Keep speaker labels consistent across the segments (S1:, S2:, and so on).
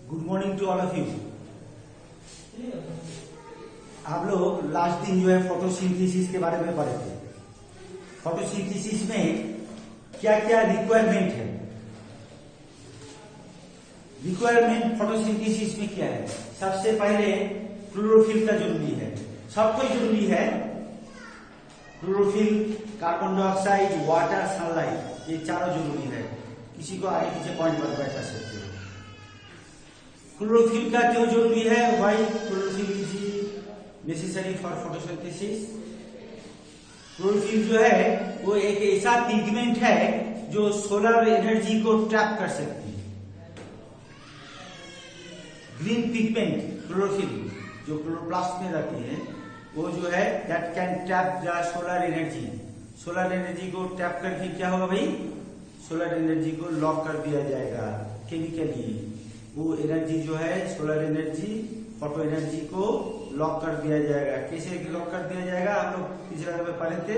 S1: Good morning to all of you. आप लोग last दिन जो है फोटोसिंथेसिस के बारे में पढ़े थे। फोटोसिंथेसिस में क्या क्या रिक्वायरमेंट है। रिक्वायरमेंट फोटोसिंथेसिस में क्या है? सबसे पहले क्लोरोफिल का जरूरी है, सबको जरूरी है। Chlorophyll, carbon dioxide, water, sunlight, ये चारों जरूरी है। किसी को आगे पीछे पॉइंट पर बैठा सकते हो। क्लोरोफिल का क्यों जरूरी है? Why chlorophyll is necessary for photosynthesis. Chlorophyll जो है वो एक ऐसा पिगमेंट है जो सोलर एनर्जी को ट्रैप कर सकती है। ग्रीन पिगमेंट क्लोरोफिल जो क्लोरोप्लास्ट में रहती है वो जो है that can trap the solar energy. Solar energy को ट्रैप करके क्या होगा भाई? सोलर एनर्जी को लॉक कर दिया जाएगा केमिकली। वो एनर्जी जो है सोलर एनर्जी, फोटो एनर्जी को लॉक कर दिया जाएगा। कैसे लॉक कर दिया जाएगा? हम लोग पिछले में पढ़े थे।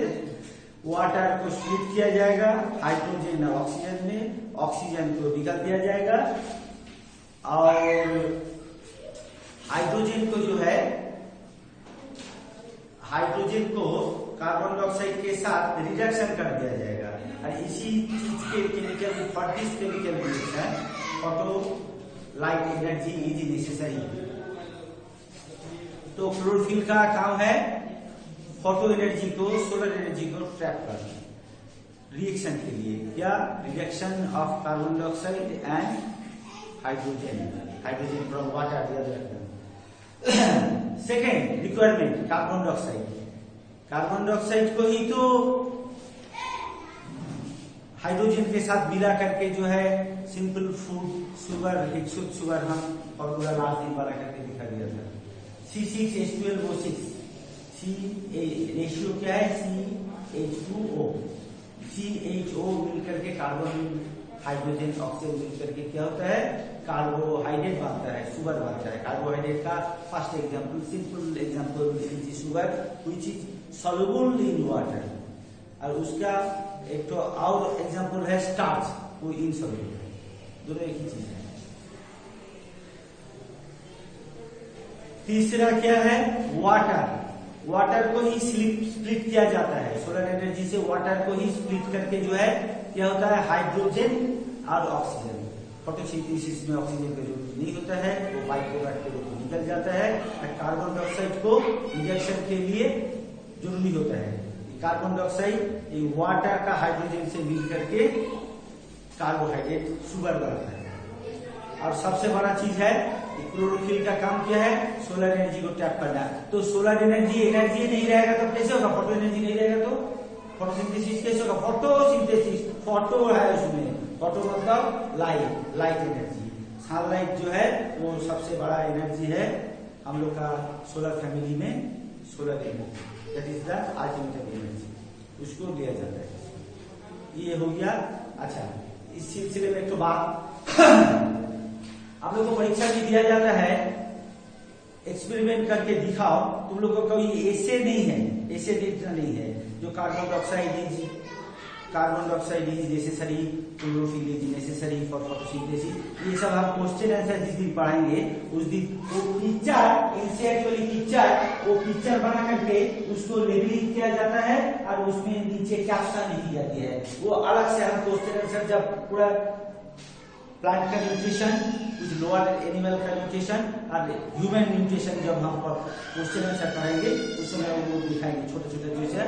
S1: वाटर को स्प्लिट किया जाएगा हाइड्रोजन और ऑक्सीजन में, ऑक्सीजन को निकाल दिया जाएगा और हाइड्रोजन को जो है हाइड्रोजन को कार्बन डाइऑक्साइड के साथ रिडक्शन कर दिया जाएगा। और इसी चीज के chemical for this chemical reaction photo light energy is necessary. तो क्लोरोफिल का काम है फोटो एनर्जी को, सोलर एनर्जी को ट्रैप करना रिएक्शन के लिए। क्या? Reduction of carbon dioxide and hydrogen from water. Second requirement carbon dioxide. Carbon dioxide को ही तो हाइड्रोजन के साथ मिला करके जो है सिंपल फूड शुगर, एक शुद्ध शुगर हम फॉर्मूला लास्ट दिन बना करके दिखा दिया था। C6H12O6 C रेशियो क्या है? CH2O। CHO मिलकर के कार्बन, हाइड्रोजन, ऑक्सीजन मिलकर के क्या होता है? कार्बोहाइड्रेट बनता है, शुगर बनता है। कार्बोहाइड्रेट का first example, simple example is sugar which is soluble in water. और उसका एक तो और एग्जांपल है स्टार्च, वो इनसॉल्युबल है। दोनों एक ही चीज है। तीसरा क्या है? वाटर। वाटर को ही स्प्लिट किया जाता है। सोलर एनर्जी से वाटर को ही स्प्लिट करके जो है क्या होता है? हाइड्रोजन और ऑक्सीजन। फोटोसिंथेसिस में ऑक्सीजन का जरूरत नहीं होता है, वो बाई प्रोडक्ट के रूप में निकल जाता है। कार्बन डाइऑक्साइड को रिडक्शन के लिए जरूरी होता है। कार्बन डाइऑक्साइड वाटर का हाइड्रोजन से मिल करके कार्बोहाइड्रेट शुगर बनता है। और सबसे बड़ा चीज है क्लोरोफिल का काम क्या है? सोलर एनर्जी को ट्रैप करना। तो सोलर एनर्जी नहीं रहेगा तो कैसे होगा? फोटो एनर्जी नहीं रहेगा तो फोटोसिंथेसिस कैसे होगा? फोटोसिंथेसिस, फोटो है उसमें, फोटो मतलब लाइट एनर्जी। सनलाइट जो है वो सबसे बड़ा एनर्जी है हम लोग का सोलर फैमिली में। Solar energy that is the ultimate energy, उसको दिया जाता है। ये हो गया। अच्छा, इस सिलसिले में एक तो बात आप लोग को परीक्षा भी दिया जाता है, एक्सपेरिमेंट करके दिखाओ। तुम लोग को कोई ऐसे नहीं है, ऐसे देखना नहीं है जो carbon dioxide is necessary, chlorophyll is necessary for photosynthesis. ये सब हम क्वेश्चन आंसर जिस दिन पढ़ाएंगे उस दिन वो पिक्चर, एनसीईआरटी वाली पिक्चर, वो पिक्चर बना करके उसको लेबलिंग किया जाता है और उसमें नीचे कैप्शन लिखी जाती है। वो अलग से हम क्वेश्चन आंसर जब पूरा प्लांट का न्यूट्रिशन, कुछ लोअर एनिमल का न्यूट्रिशन और ह्यूमन न्यूट्रिशन जब हम क्वेश्चन आंसर करेंगे उस समय वो दिखाएंगे। छोटे छोटे जो है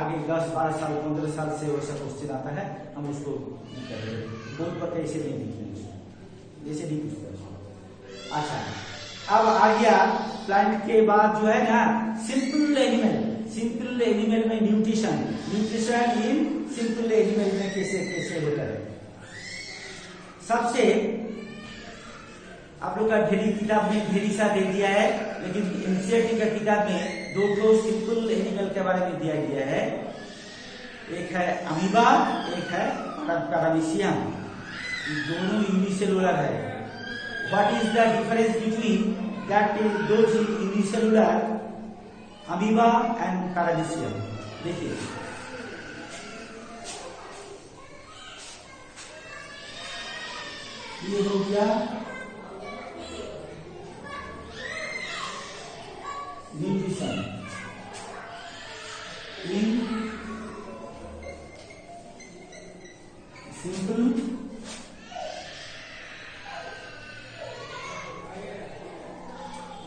S1: आगे 10, 12 साल, 15 साल से वैसा क्वेश्चन आता है, हम उसको बहुत पता ऐसे नहीं लिखेंगे, जैसे नहीं पूछता। अच्छा, अब आ गया प्लांट के बाद जो है ना सिंपल एनिमल में न्यूट्रिशन इन सिंपल एनिमल में कैसे होता है। सबसे आप लोग का ढेरी किताब में ढेरी सा दे दिया है, लेकिन एनसीईआरटी का किताब में दो सिंपल एनिमल के बारे में दिया गया है। एक है अमीबा, एक है पैरामीशियम। दोनों यूनिसेलुलर है। What is the difference between that those unicellular amoeba and paramecium? देखिए, ये हो गया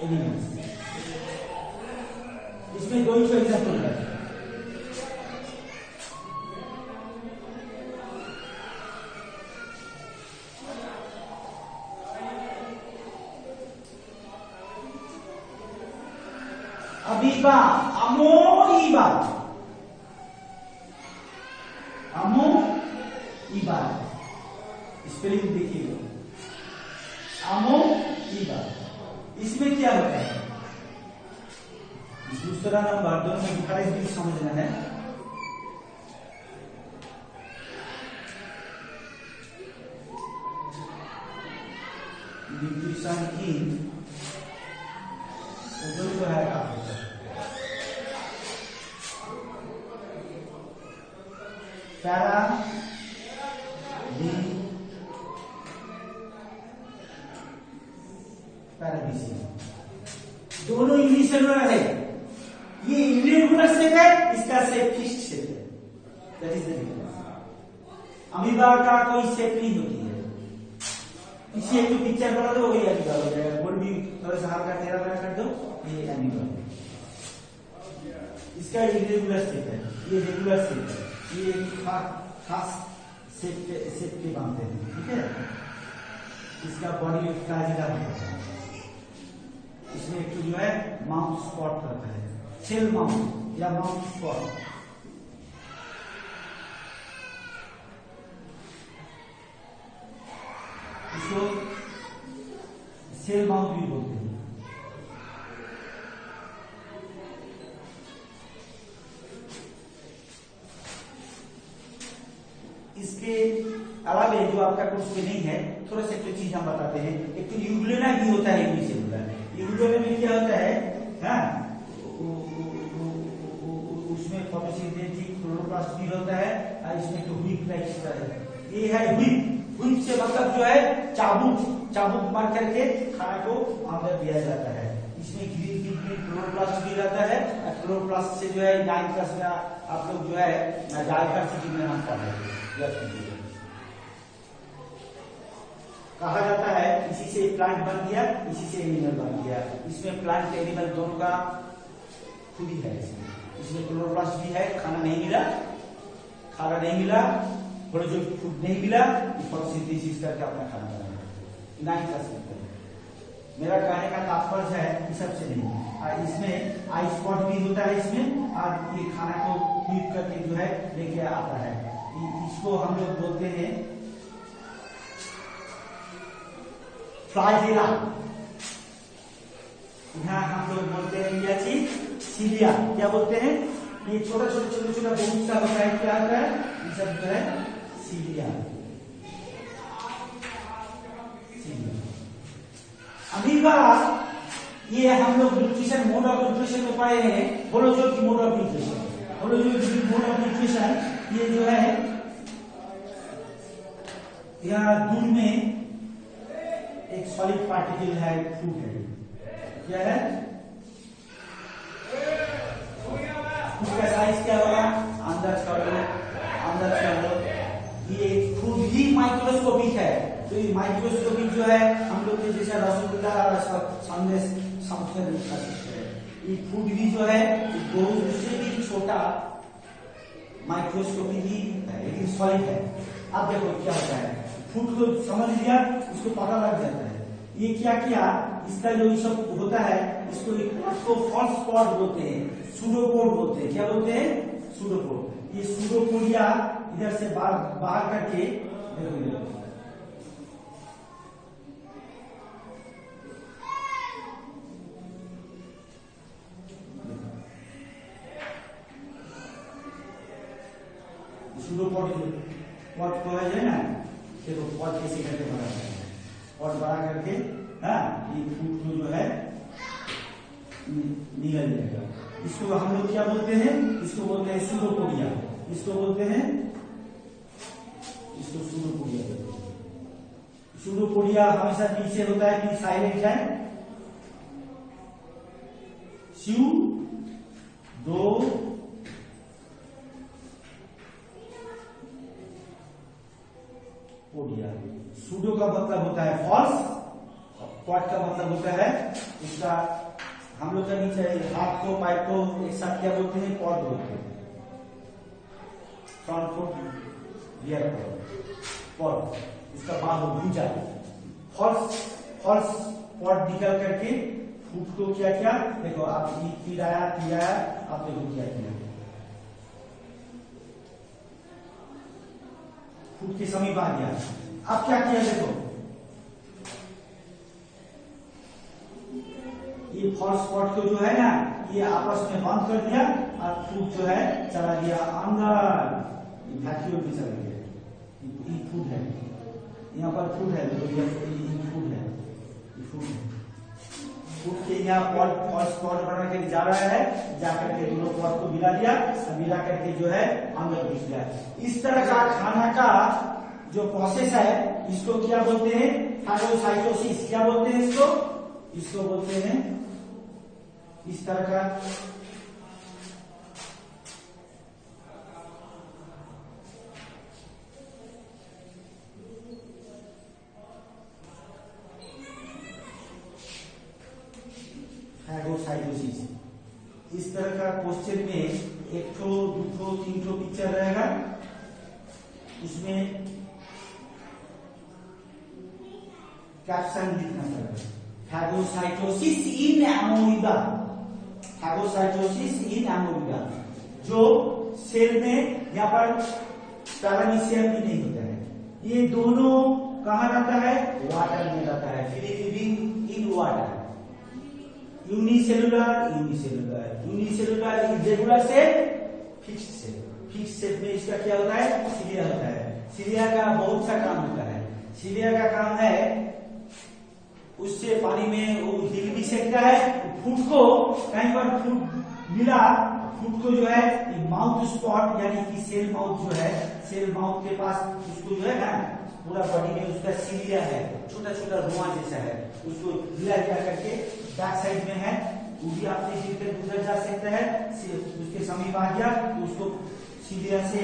S1: एनिमल्स। इसमें दो ही एग्जाम्पल है। अमीबा, अमोईबा, अमोईबा, स्पेलिंग देखिएगा, अमोईबा। इसमें क्या होता है? दूसरा नंबर, दोनों में डिफरेंस भी समझना है। न्यूट्रिशन इन जो है पैरा पैराडीसियम, दोनों यूनिसेलुलर है। ये इरेगुलर शेप है, इसका शेप फिक्स्ड शेप है। That is the difference. Amoeba का कोई शेप नहीं होती है। इसी एक तो पिक्चर बना दो, वही अमीबा हो जाएगा। गोल भी थोड़ा सा हल्का टेढ़ा बना कर दो, ये अमीबा। इसका इरेगुलर शेप है, ये रेगुलर शेप है। ये खास शेप के बनते हैं, ठीक है। इसका बॉडी का जिला होता है। इसमें एक जो है माउथ स्पॉट रहता है, सेल माउथ या माउथ स्पॉट। इसको सेल माउथ भी बोलते हैं। इसके अलावा जो आपका कोर्स में नहीं है, थोड़ा सा एक चीज हम बताते हैं। एक तो यूग्लेना भी होता है यूनिसेलुलर। यूग्लेना में क्या होता है, हाँ, उसमें फोटोसिंथेटिक क्लोरोप्लास्ट भी होता है, और इसमें तो व्हीप टाइप का है। ये है व्हीप। व्हीप से मतलब जो है चाबुक मार करके खाना को अंदर दिया जाता है। इसमें ग्रीन क्लोरोप्लास्ट भी रहता है, और क्लोरोप्लास्ट से जो है 9 क्लास में आप लोग जो है डाइवर्सिटी में हम पढ़े कहा जाता है। इसी से प्लांट बन गया, इसी से एनिमल बन गया। इसमें प्लांट एनिमल दोनों का खूबी है। इसमें क्लोरोप्लास्ट भी है, खाना नहीं मिला, खाना नहीं मिला, थोड़ा जो फूड नहीं मिला, फोटोसिंथेसिस करके अपना खाना बनाया। 9 क्लास में मेरा कहने का तात्पर्य है कि सबसे नहीं। इसमें आई स्पॉट भी होता है इसमें, और ये खाना को हीट करके जो है लेके आता है। इसको हम लोग बोलते हैं फ्लाजेला। यहाँ हम लोग बोलते हैं क्या चीज, सीलिया। क्या बोलते हैं? ये छोटा छोटा बहुत सा होता है, क्या होता है, ये सब जो है सीलिया। अमीबा, ये हम लोग न्यूट्रिशन, मोड ऑफ न्यूट्रिशन में पढ़े हैं। बोलो जो कि मोड ऑफ न्यूट्रिशन, बोलो जो कि मोड ऑफ न्यूट्रिशन। ये जो है यहाँ दूध में एक सॉलिड पार्टिकल है, फूड है। क्या है उसका साइज? क्या होगा? अंदर छोड़ो। ये फूड ही माइक्रोस्कोपिक है। तो ये माइक्रोस्कोपिक जो है हम लोग के जैसा रसगुल्ला और संदेश समझकर खा सकते हैं। ये फूड भी जो है बहुत से भी छोटा माइक्रोस्कोपिक ही है, लेकिन सॉलिड है। अब देखो क्या होता है, फूड को समझ लिया, उसको पता लग जाता है। ये क्या किया, इसका जो सब होता है, इसको फॉल्स स्पॉट बोलते हैं, सूडोपोड बोलते हैं। क्या बोलते हैं? सूडोपोड। ये सूडोपोडिया इधर से बाहर करके देखो, सूडोपोड पॉट को है ना, देखो पॉट कैसे करके बना है। पॉट बड़ा करके, हाँ, ये फूड को जो है निकल जाएगा। इसको हम लोग क्या बोलते हैं? इसको बोलते हैं सूडोपोडिया। इसको बोलते हैं, इसको सूडोपोडिया बोलते हैं। सूडोपोडिया हमेशा नीचे होता है कि साइलेंट है। स्यू दो पोडिया। सूडो का मतलब होता है फॉल्स, पॉट का मतलब होता है इसका, हम लोग का नीचे हाथ को पाइप को एक साथ क्या बोलते हैं, पॉट बोलते हैं। फ्रंट फुट रियर पॉट, इसका बाहु भूजा। फॉल्स पॉट निकल करके फुट को क्या किया, देखो आप पिराया आप देखो क्या किया, फुट के समीप आ गया। अब क्या किया देखो, ये फॉल्स स्पॉट को जो है ना ये आपस में बंद कर दिया और फूड जो है चला गया अंदर, वैक्यूम में चला गया। ये फूड है, यहाँ पर फूड है, देखो ये फूड है, ये फूड है। फूड के यहाँ फॉल्स स्पॉट बना के जा रहा है, जाकर के दोनों पॉट को मिला दिया, मिला करके जो है अंदर घुस गया। इस तरह का खाना का जो प्रोसेस है इसको क्या बोलते हैं, फैगोसाइटोसिस। क्या बोलते हैं इसको बोलते हैं इस तरह का फैगोसाइटोसिस। इस तरह का क्वेश्चन में 1 ठो 2 ठो 3 ठो पिक्चर रहेगा, उसमें कैप्शन लिखना पड़ेगा, फैगोसाइटोसिस इन एमोइबा। फैगोसाइटोसिस इन एमोइबा, जो सेल में यहाँ पर पैरामीशियम भी नहीं होता है। ये दोनों कहाँ रहता है, वाटर में रहता है, free living in water. Unicellular irregular से फिक्स्ड सेल में इसका क्या होता है, सीलिया होता है। सीलिया का बहुत सा काम होता है। सीलिया का काम है उससे पानी में वो हिल भी सकता है। फूड को कहीं पर फूड मिला, फूड को जो है माउथ स्पॉट यानी कि सेल माउथ जो है, सेल माउथ के पास उसको जो है ना पूरा बॉडी में उसका सीलिया है, छोटा छोटा रुआ जैसा है, उसको ढीला करके बैक साइड में है, वो भी आपने गिरकर गुजर जा सकता है। उसके समीप आ गया तो उसको सीलिया से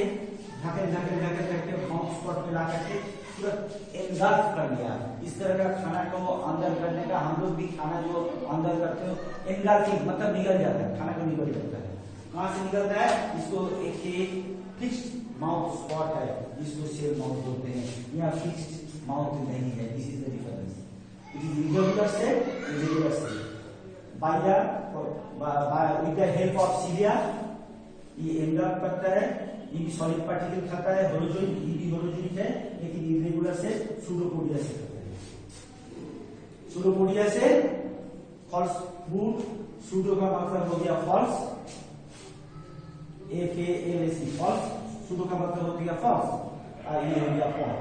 S1: ढकेल करके माउथ स्पॉट पे ला करके पूरा एंगल्फ कर लिया। इस तरह का खाना को अंदर करने का, हम लोग भी खाना जो अंदर करते हो एंगल्फिंग मतलब निकल जाता है, खाना को निकल जाता है। कहां से निकलता है, इसको एक फिक्स्ड माउथ स्पॉट है, इसको सेल माउथ बोलते हैं। यहाँ फिक्स्ड माउथ नहीं है, this is the difference. It is irregular cell with the help of cilia ये एंगल्फ करता है। ये भी सॉलिड पार्टिकल खाता है, होलोजोइड, ये भी होलोजोइड है, लेकिन इरेगुलर से सूडोपोडिया से करता है। सूडोपोडिया से फॉल्स फूड, सूडो का मतलब हो गया फॉल्स, AKLS फॉल्स, सूडो का मतलब हो गया फॉल्स, और ये हो गया पॉट।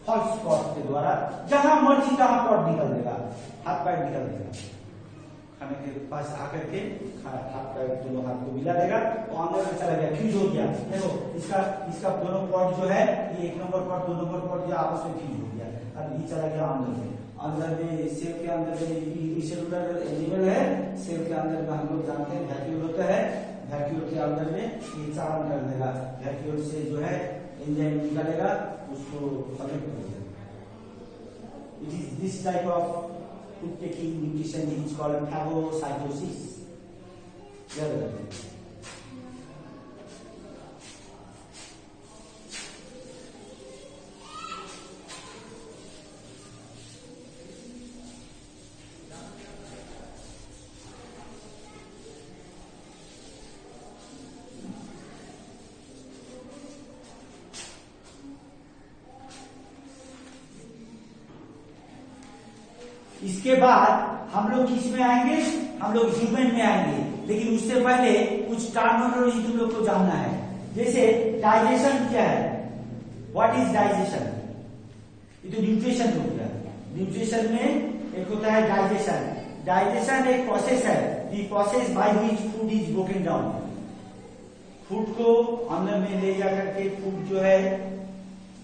S1: फॉल्स पॉट के द्वारा जहां मर्जी तहां पॉट निकल देगा, हाथ पैर निकल देगा, खाने के पास आकर के हाथ पैर दोनों हाथ को मिला देगा तो अंदर में चला गया, फ्यूज हो गया। देखो इसका दोनों पॉट जो है, ये 1 नंबर पॉट 2 नंबर पॉट जो आपस में फ्यूज हो गया, अब ये चला गया अंदर में सेल के अंदर में यूनिसेलुलर एनिमल है। सेल के अंदर में हम लोग जानते हैं वैक्यूल होता है, वैक्यूल के अंदर में ये चालन कर देगा, वैक्यूल से जो है एंजाइम निकालेगा, उसको फर्मेंट कर देगा। It is this type of food taking nutrition is called phagocytosis. इसके बाद हम लोग किस में आएंगे, हम लोग ह्यूमन में आएंगे, लेकिन उससे पहले कुछ टर्मिनोलॉजी तुम लोग को जानना है। जैसे डाइजेशन क्या है, व्हाट इज डाइजेशन, ये तो न्यूट्रिशन हो गया। न्यूट्रिशन में एक होता है डाइजेशन। डाइजेशन एक प्रोसेस है, the process by which food is broken down. Food को अंदर में ले जा करके फूड जो है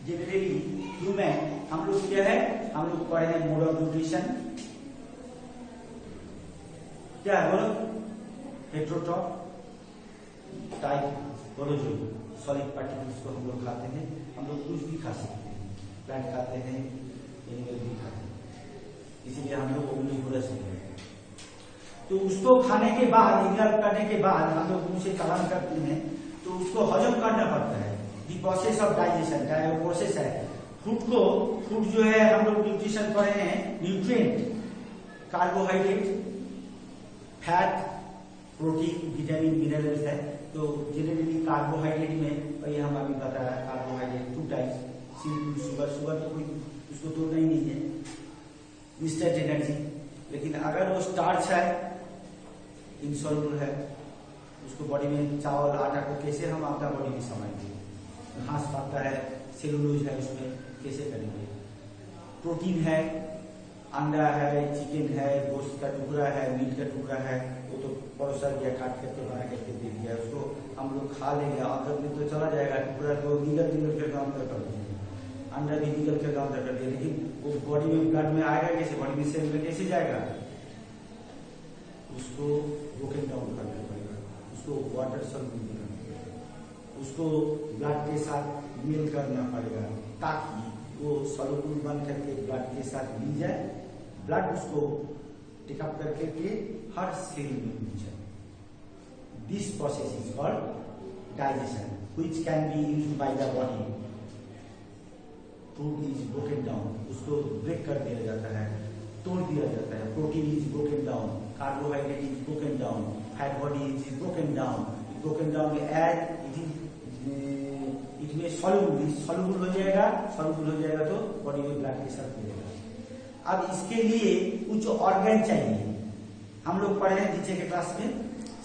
S1: जनरली ह्यूमन, हम लोग क्या है, हम लोग पढ़े हैं मोड ऑफ न्यूट्रिशन, क्या है बोलो, हेट्रोट्रॉफ टाइप होलोजोइड, सॉलिड पार्टिकल्स को हम लोग खाते हैं। हम लोग कुछ भी खा सकते हैं, प्लांट खाते हैं, एनिमल भी खाते हैं। तो उसको खाने के बाद, इंगल्फ करने के बाद हम लोग मुंह से चलन करते हैं, तो उसको हजम करना पड़ता है। दी प्रोसेस ऑफ डाइजेशन का वो प्रोसेस है। फूड जो है हम लोग न्यूट्रिशन पढ़े हैं, nutrient, carbohydrate, fat, protein, vitamin, minerals है। तो जनरली कार्बोहाइड्रेट में वही हम अभी बताया, कार्बोहाइड्रेट 2 टाइप्स, शुगर तो कोई उसको तोड़ना ही नहीं है, इंस्टेंट एनर्जी। लेकिन अगर वो स्टार्च है, इनसॉल्युबल है, उसको बॉडी में चावल आटा को कैसे हम अपना बॉडी में समाएंगे? घास पाता है, सेलुलोज है, उसमें कैसे करेंगे? प्रोटीन है, अंडा है, चिकन है, गोश्त का टुकड़ा है, मीट का टुकड़ा है, वो तो परोसा गया, काट करके बना करके दे दिया, उसको हम लोग खा लेंगे, अंदर में तो चला जाएगा, टुकड़ा तो निगल के काम कर देंगे, अंडा भी निगल के काम कर दिया, लेकिन वो बॉडी में ब्लड में आएगा कैसे? बॉडी में सेल में कैसे जाएगा? उसको ब्रोकन डाउन करना पड़ेगा, उसको वाटर सॉल्यूबल करना पड़ेगा, उसको ब्लड के साथ मेल करना पड़ेगा, ताकि वो सॉल्यूबल बन करके ब्लड के साथ मिल जाए, ब्लड उसको टेकअप करके के हर सेल में मिल जाए। This process is called digestion, which can be used by the body. Food is broken down, उसको ब्रेक कर दिया जाता है, तोड़ दिया जाता है। Protein is broken down, carbohydrate is broken down, fat body is broken down as it में सॉल्यूबल हो जाएगा तो बॉडी में ब्लड के साथ मिलेगा। अब इसके लिए कुछ ऑर्गन चाहिए। हम लोग पढ़े हैं नीचे के क्लास में,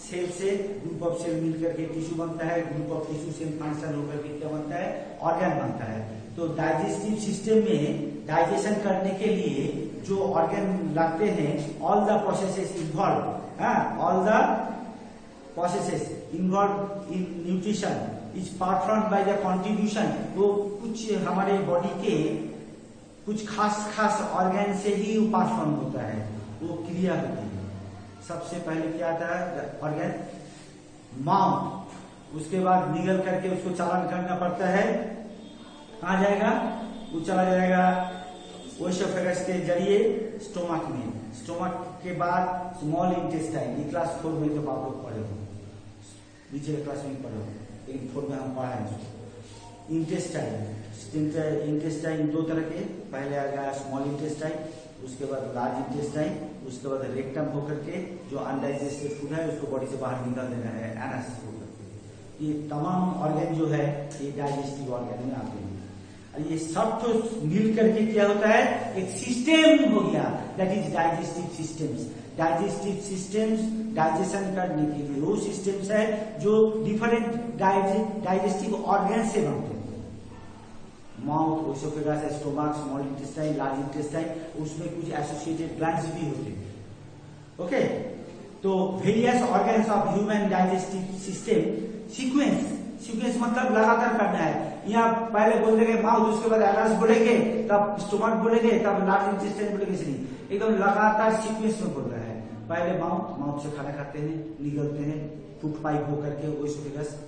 S1: सेल से ग्रुप ऑफ सेल मिल करके टिश्यू बनता है, group of tissue cell function होकर के क्या बनता है? ऑर्गन बनता है। तो डाइजेस्टिव सिस्टम में डाइजेशन करने के लिए जो ऑर्गन लगते हैं, all the processes involve in nutrition is perform by the contribution. वो कुछ हमारे बॉडी के कुछ खास ऑर्गन से ही परफॉर्म होता है, वो क्रिया होती है। सबसे पहले क्या आता है? ऑर्गन माउथ, उसके बाद निगल करके उसको चालन करना पड़ता है, कहाँ जाएगा? वो चला जाएगा ओएसोफेगस के जरिए स्टोमक में, स्टोमक के बाद स्मॉल इंटेस्टाइन। ये क्लास 4 में जब आप लोग पढ़े हो, नीचे क्लास में पढ़े हो, लेकिन 4 में हम पढ़ा है। इंटेस्टाइन 2 तरह के, पहले आ गया स्मॉल इंटेस्टाइन, उसके बाद लार्ज इंटेस्टाइन, उसके बाद रेक्टम होकर के जो अनडाइजेस्टेड फूड है उसको बॉडी से बाहर निकाल देना है, एनस होकर के। ये तमाम ऑर्गन जो है ये डाइजेस्टिव ऑर्गन में आते हैं। ये सब तो मिल करके क्या होता है? एक सिस्टम हो गया, that is digestive systems. Digestive systems digestion करने के लिए वो सिस्टम्स है जो डिफरेंट डाइजेस्टिव ऑर्गन से बनते हैं। Mouth, ओएसोफेगस, stomach, small intestine, large intestine, उसमें कुछ एसोसिएटेड ग्लैंड्स भी होते हैं। ओके, तो various organs of human digestive system sequence मतलब लगातार करना है। यहाँ पहले बोल देंगे माउथ, उसके बाद एनस बोलेंगे, तब स्टोमक बोलेंगे, तब लार्ज इंटेस्टाइन बोलेंगे, इसलिए एकदम लगातार सीक्वेंस में बोल रहा है। पहले माउथ से खाना खाते हैं, निगलते हैं, फूड पाइप होकर के ओएसोफेगस,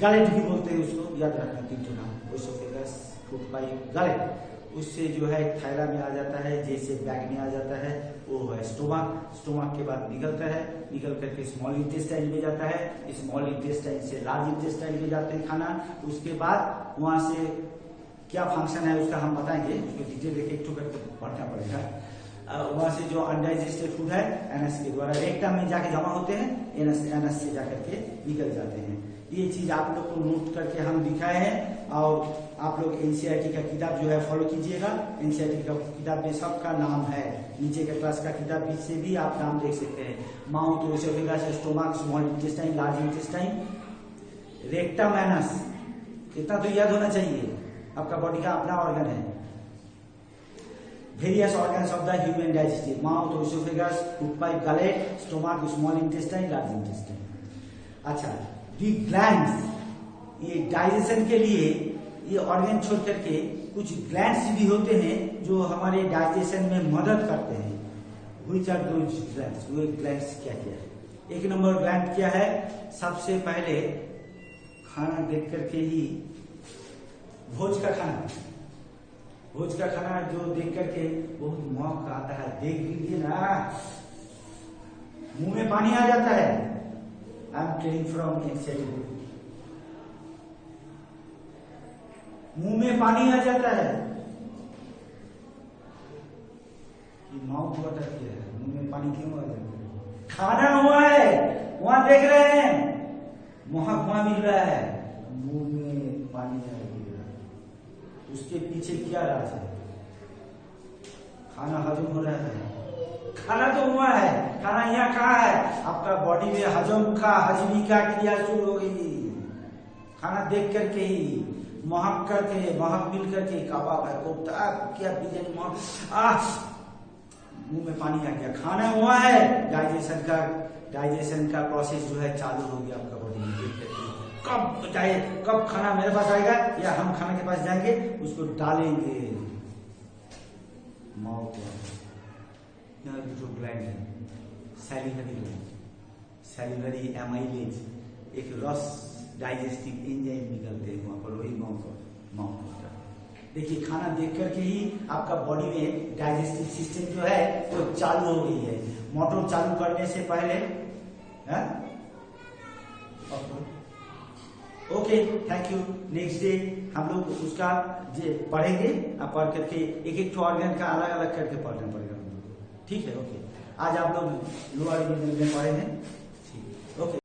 S1: गलेट भी बोलते हैं उसको, याद रखना 3 नाम, ओएसोफेगस, फूड पाइप, गलेट। उससे जो है थैला में आ जाता है, जैसे बैग में आ जाता है, वो है स्टोमक के बाद निकल करके स्मॉल इंटेस्टाइन में जाता है, स्मॉल इंटेस्टाइन से लार्ज इंटेस्टाइन में जाते हैं खाना। उसके बाद वहां से क्या फंक्शन है उसका हम बताएंगे, उसको डिटेल एक करके पढ़ना पड़ेगा। वहां से जो अनडाइजेस्टेड फूड है एनएस के द्वारा रेक्टम में जाके जमा होते हैं, एनएस से जाकर के निकल जाते हैं। ये चीज आप लोग को नोट करके हम दिखाए हैं, और आप लोग एनसीईआरटी का किताब जो है फॉलो कीजिएगा। एनसीईआरटी का किताब में सबका नाम है, नीचे के क्लास का किताब से भी आप नाम देख सकते हैं। Mouth, ओएसोफेगस, stomach, small intestine, large intestine, rectum, anus, इतना तो याद होना चाहिए। आपका बॉडी का अपना ऑर्गन है। Various organs of the human digestive, mouth, ओएसोफेगस, food pipe, gullet, stomach, small intestine, large intestine. अच्छा, दी ग्लैंड्स, ये डाइजेशन के लिए ये ऑर्गन छोड़ करके कुछ ग्लैंड्स भी होते हैं जो हमारे डाइजेशन में मदद करते हैं। Which are those glands? वो ग्लैंड्स क्या क्या है? 1 नंबर ग्लैंड क्या है? सबसे पहले खाना देख करके ही भोज का खाना जो देख करके बहुत मौका आता है, देख लीजिए ना, मुंह में पानी आ जाता है। I am telling from excited. मुंह में पानी आ जाता है। माउथ वाटर क्या है? मुंह में पानी क्यों आ जाता है? खाना हुआ है, वहां देख रहे हैं, वहां मिल रहा है, मुंह में पानी आ रहा है। उसके पीछे क्या राज है? खाना हजम हो रहा है। खाना तो हुआ है, खाना यहाँ कहाँ है? आपका बॉडी में हजमी का क्रिया शुरू हो गई। खाना देख करके ही, महक मिल करके, कबाब है, कोफ्ता क्या, बिरयानी, मुंह में पानी आ गया। खाना हुआ है, डाइजेशन का प्रोसेस जो है चालू हो गया आपका बॉडी में। कब खाना मेरे पास आएगा या हम खाना के पास जाएंगे, उसको डालेंगे माउथ में। जो ग्लैंड है, सैलिवरी एमाइलेज, एक रस डाइजेस्टिव एंजाइम निकलते हैं वहां पर, वही माउथ होता है। देखिए, खाना देख करके ही आपका बॉडी में डाइजेस्टिव सिस्टम जो है वो तो चालू हो गई है। मोटर चालू करने से पहले okay, thank you. Next day हम लोग उसका पढ़ेंगे। आप पढ़ करके एक ऑर्गन का अलग अलग करके पढ़ना पड़ेगा हम लोग, ठीक है? ओके, आज आप लोग लोअर में पढ़े हैं, ठीक है? ओके।